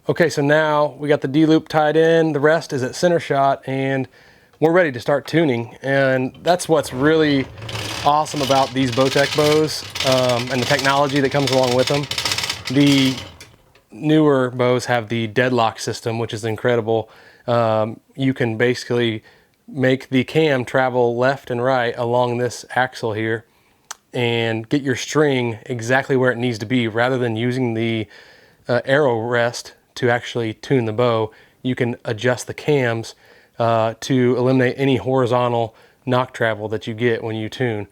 Okay, so now we got the D-loop tied in, the rest is at center shot, and we're ready to start tuning. And that's what's really awesome about these Bowtech bows, and the technology that comes along with them. The newer bows have the Deadlock system, which is incredible. You can basically make the cam travel left and right along this axle here and get your string exactly where it needs to be, rather than using the arrow rest to actually tune the bow. You can adjust the cams to eliminate any horizontal knock travel that you get when you tune.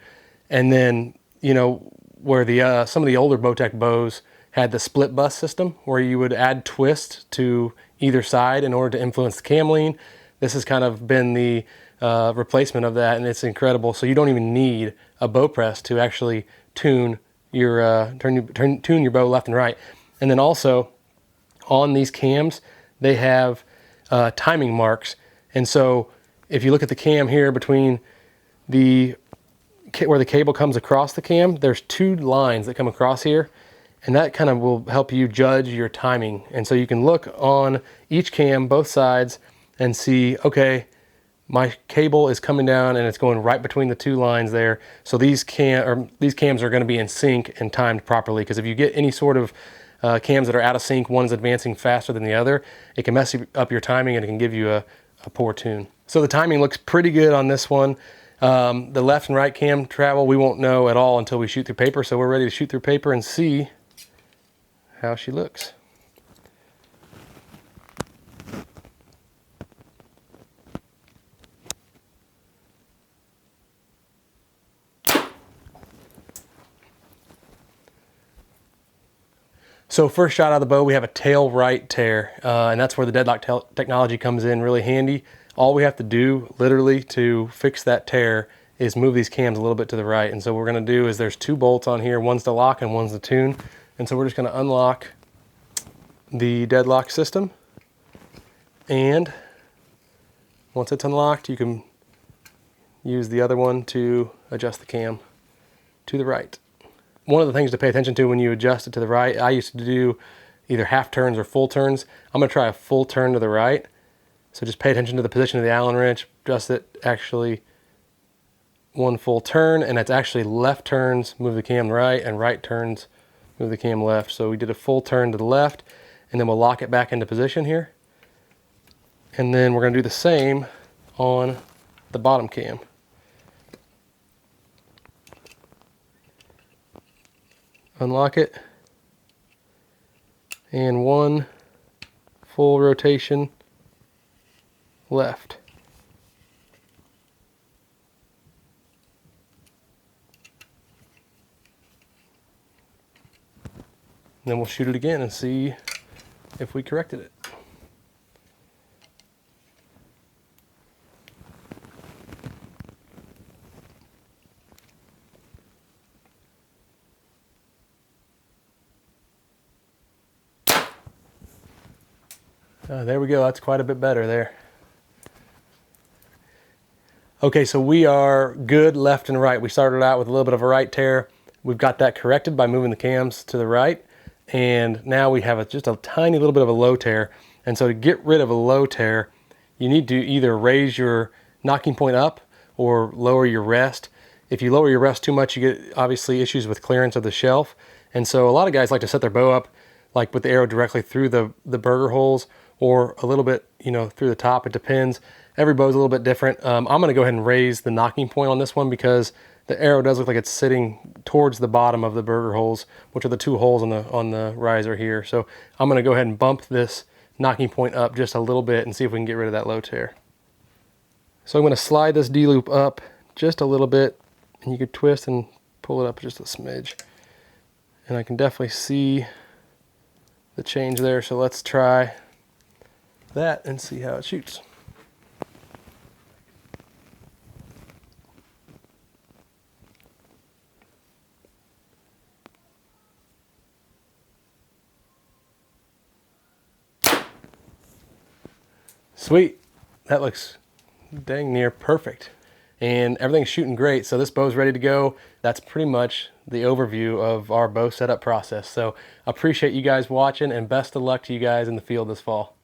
And then, you know, where the some of the older Bowtech bows had the split bus system where you would add twist to either side in order to influence the cam lean. This has kind of been the replacement of that, and it's incredible. So you don't even need a bow press to actually tune your tune your bow left and right. And then also on these cams, they have timing marks. And so if you look at the cam here between where the cable comes across the cam, there's 2 lines that come across here, and that kind of will help you judge your timing. And so you can look on each cam, both sides, and see, okay, my cable is coming down and it's going right between the 2 lines there. So these cams are going to be in sync and timed properly, because if you get any sort of cams that are out of sync, one is advancing faster than the other, it can mess up your timing and it can give you a poor tune. So the timing looks pretty good on this one. The left and right cam travel, we won't know at all until we shoot through paper, so we're ready to shoot through paper and see how she looks. So first shot out of the bow, we have a tail right tear, and that's where the Deadlock technology comes in really handy. All we have to do, literally, to fix that tear is move these cams a little bit to the right. And so what we're going to do is there's 2 bolts on here, one's to lock and one's to tune. And so we're just going to unlock the Deadlock system. And once it's unlocked, you can use the other one to adjust the cam to the right. One of the things to pay attention to when you adjust it to the right, I used to do either half turns or full turns. I'm going to try a full turn to the right. So just pay attention to the position of the Allen wrench, adjust it actually 1 full turn, and it's actually left turns, move the cam right, and right turns, move the cam left. So we did a full turn to the left, and then we'll lock it back into position here. And then we're going to do the same on the bottom cam. Unlock it, and 1 full rotation left. And then we'll shoot it again and see if we corrected it. There we go, that's quite a bit better there. Okay, so we are good left and right. We started out with a little bit of a right tear. We've got that corrected by moving the cams to the right. And now we have just a tiny little bit of a low tear. And so to get rid of a low tear, you need to either raise your knocking point up or lower your rest. If you lower your rest too much, you get obviously issues with clearance of the shelf. And so a lot of guys like to set their bow up like with the arrow directly through the burger holes, or a little bit, you know, through the top. It depends. Every bow's a little bit different. I'm going to go ahead and raise the knocking point on this one because the arrow does look like it's sitting towards the bottom of the burger holes, which are the 2 holes on the riser here. So I'm going to go ahead and bump this knocking point up just a little bit and see if we can get rid of that low tear. So I'm going to slide this D-loop up just a little bit, and you could twist and pull it up just a smidge. And I can definitely see the change there. So let's try that and see how it shoots. Sweet, that looks dang near perfect. And everything's shooting great, so this bow's ready to go. That's pretty much the overview of our bow setup process. So appreciate you guys watching, and best of luck to you guys in the field this fall.